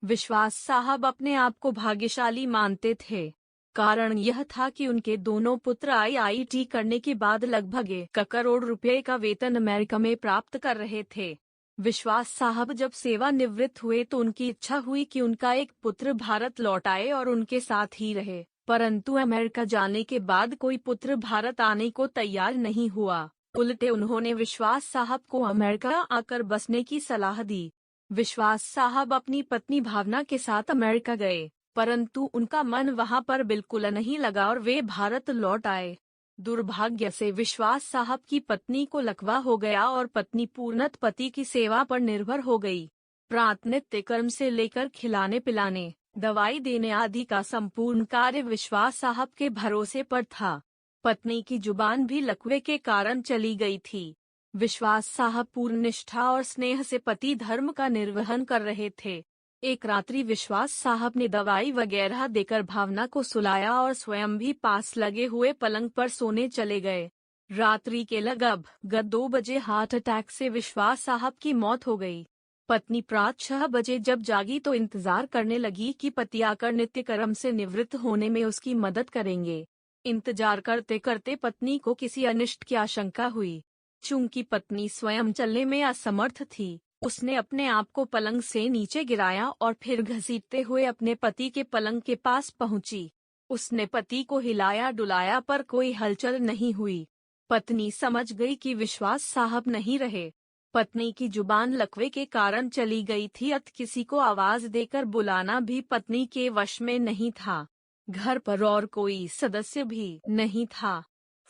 विश्वास साहब अपने आप को भाग्यशाली मानते थे। कारण यह था कि उनके दोनों पुत्र आईआईटी करने के बाद लगभग 1 करोड़ रुपए का वेतन अमेरिका में प्राप्त कर रहे थे। विश्वास साहब जब सेवानिवृत्त हुए तो उनकी इच्छा हुई कि उनका एक पुत्र भारत लौट आए और उनके साथ ही रहे, परंतु अमेरिका जाने के बाद कोई पुत्र भारत आने को तैयार नहीं हुआ। उल्टे उन्होंने विश्वास साहब को अमेरिका आकर बसने की सलाह दी। विश्वास साहब अपनी पत्नी भावना के साथ अमेरिका गए, परंतु उनका मन वहां पर बिल्कुल नहीं लगा और वे भारत लौट आए। दुर्भाग्य से विश्वास साहब की पत्नी को लकवा हो गया और पत्नी पूर्णतः पति की सेवा पर निर्भर हो गई। प्रातःनित्य कर्म से लेकर खिलाने पिलाने, दवाई देने आदि का संपूर्ण कार्य विश्वास साहब के भरोसे पर था। पत्नी की जुबान भी लकवे के कारण चली गई थी। विश्वास साहब पूर्ण निष्ठा और स्नेह से पति धर्म का निर्वहन कर रहे थे। एक रात्रि विश्वास साहब ने दवाई वगैरह देकर भावना को सुलाया और स्वयं भी पास लगे हुए पलंग पर सोने चले गए। रात्रि के लगभग 2 बजे हार्ट अटैक से विश्वास साहब की मौत हो गई। पत्नी प्रातः 6 बजे जब जागी तो इंतजार करने लगी कि पति आकर नित्य कर्म से निवृत्त होने में उसकी मदद करेंगे। इंतजार करते करते पत्नी को किसी अनिष्ट की आशंका हुई। चूंकि पत्नी स्वयं चलने में असमर्थ थी, उसने अपने आप को पलंग से नीचे गिराया और फिर घसीटते हुए अपने पति के पलंग के पास पहुंची। उसने पति को हिलाया डुलाया पर कोई हलचल नहीं हुई। पत्नी समझ गई कि विश्वास साहब नहीं रहे। पत्नी की जुबान लकवे के कारण चली गई थी, अत किसी को आवाज देकर बुलाना भी पत्नी के वश में नहीं था। घर पर और कोई सदस्य भी नहीं था।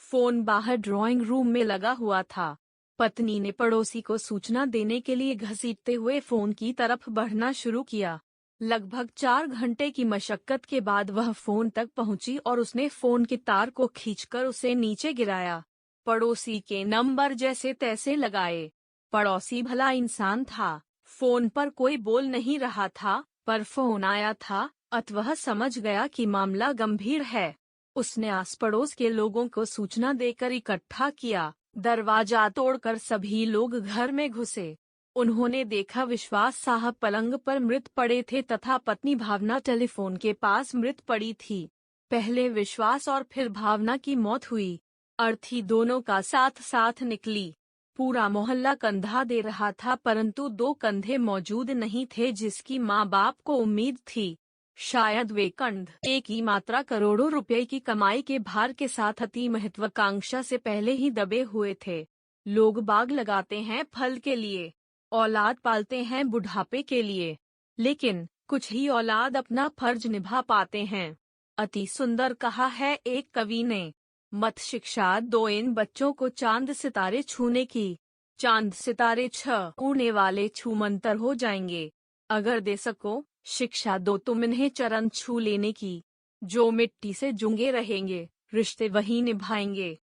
फोन बाहर ड्राइंग रूम में लगा हुआ था। पत्नी ने पड़ोसी को सूचना देने के लिए घसीटते हुए फोन की तरफ बढ़ना शुरू किया। लगभग 4 घंटे की मशक्कत के बाद वह फोन तक पहुंची और उसने फोन के तार को खींचकर उसे नीचे गिराया। पड़ोसी के नंबर जैसे तैसे लगाए। पड़ोसी भला इंसान था। फोन पर कोई बोल नहीं रहा था, पर फोन आया था, अत वह समझ गया कि मामला गंभीर है। उसने आस पड़ोस के लोगों को सूचना देकर इकट्ठा किया। दरवाजा तोड़कर सभी लोग घर में घुसे। उन्होंने देखा विश्वास साहब पलंग पर मृत पड़े थे तथा पत्नी भावना टेलीफोन के पास मृत पड़ी थी। पहले विश्वास और फिर भावना की मौत हुई। अर्थी दोनों का साथ साथ निकली। पूरा मोहल्ला कंधा दे रहा था, परंतु 2 कंधे मौजूद नहीं थे जिसकी माँ बाप को उम्मीद थी। शायद वे कंध एक ही मात्रा करोड़ों रुपए की कमाई के भार के साथ अति महत्वाकांक्षा से पहले ही दबे हुए थे। लोग बाग लगाते हैं फल के लिए, औलाद पालते हैं बुढ़ापे के लिए, लेकिन कुछ ही औलाद अपना फर्ज निभा पाते हैं। अति सुंदर कहा है एक कवि ने, मत शिक्षा दो इन बच्चों को चांद सितारे छूने की। चांद सितारे छूने वाले छूमंतर हो जाएंगे। अगर दे सको शिक्षा दो तुम इन्हें चरण छू लेने की। जो मिट्टी से जुंगे रहेंगे, रिश्ते वही निभाएंगे।